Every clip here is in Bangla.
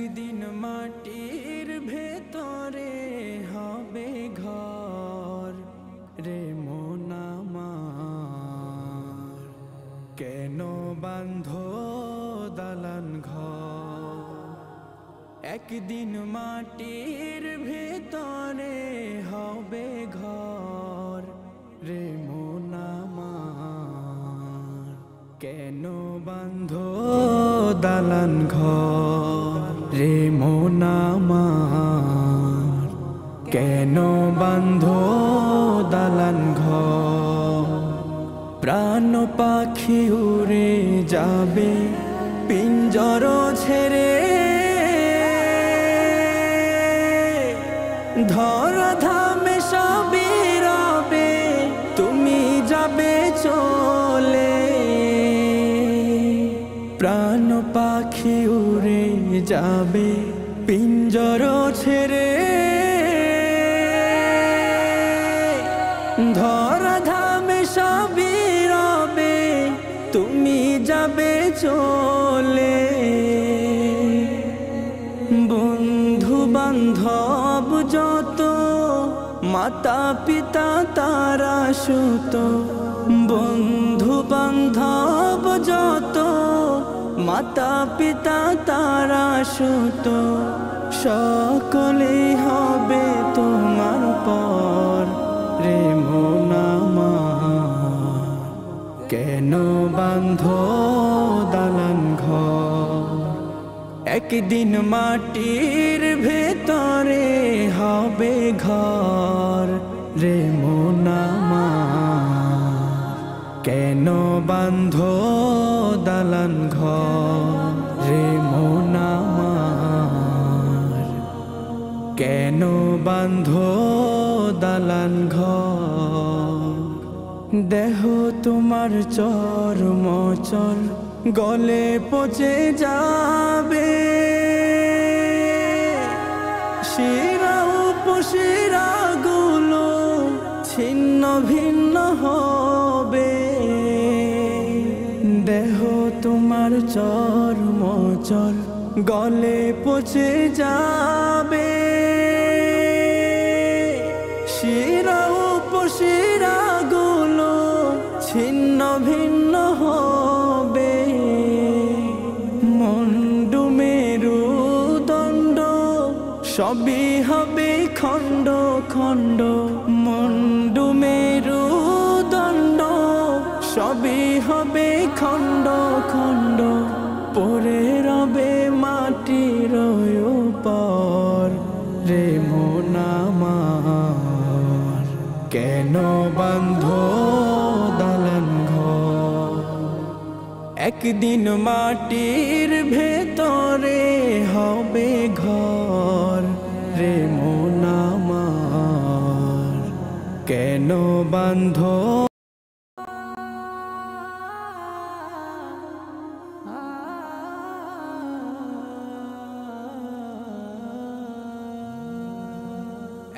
একদিন মাটির ভেতরে হবে ঘর রে মন আমার, কেন বাঁধো দালান ঘর। একদিন মাটির ভেতরে হবে ঘর রে মন আমার, কেন বাঁধো দালান ঘর রে মন আমার, কেন বাঁধো দালান ঘর। প্রাণ পাখি উড়ে যাবে পিঞ্জর ছেড়ে, ধরা ধামে সবই রবে তুমি যাবে চলে। প্রাণ পাখি উড়ে যাবে পিঞ্জর ছেড়ে, ধরা ধামে সবই রবে তুমি যাবে চলে। বন্ধু বান্ধব যত মাতা পিতা তারা সুত, বন্ধু বান্ধব যত মাতা পিতা তারা সুত, সকলেই হবে তোমার পর রে মন আমার, কেন বাঁধো দালান ঘর। একদিন মাটির ভেতরে হবে ঘর রে মন আমার, কেন বাঁধো দালান ঘর রে মন আমার, কেন বাঁধো দালান ঘর। দেহ তোমার চর্মচল গলে পচে যাবে, শিরা উপশিরা গুলো ছিন্ন ভিন্ন হবে। দেহ তোমার চর্মচল গলে পচে যাবে, শিরা উপশিরা গুলো ছিন্ন ভিন্ন হবে। মুন্ডু মেরুদণ্ড সবই হবে খণ্ড খণ্ড, মুন্ডু মেরুদণ্ড সবই হবে খণ্ড খণ্ড, পড়ে রবে মাটির উপর রে মন আমার, কেন বাঁধো দালান ঘর। একদিন মাটির ভেতরে হবে ঘর রে মন আমার, কেন বাঁধো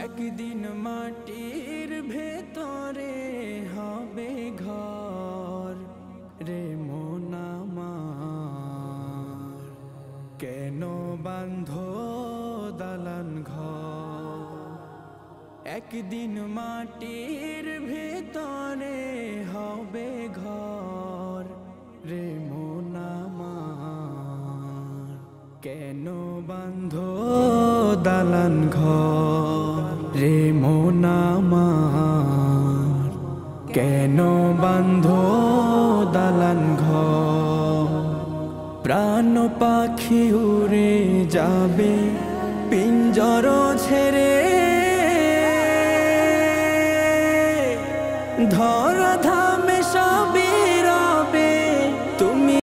একদিন মাটির ভেতরে হবে ঘর রে মন আমার, কেন বাঁধো দালান ঘর। একদিন মাটির ভেতরে হবে ঘর রে মন আমার, কেন বাঁধো দালান ঘর রে মন আমার, কেন বাঁধো দালান ঘর। প্রাণ পাখি উড়ে যাবে পিঞ্জর ছেড়ে, ধরা ধামে সবই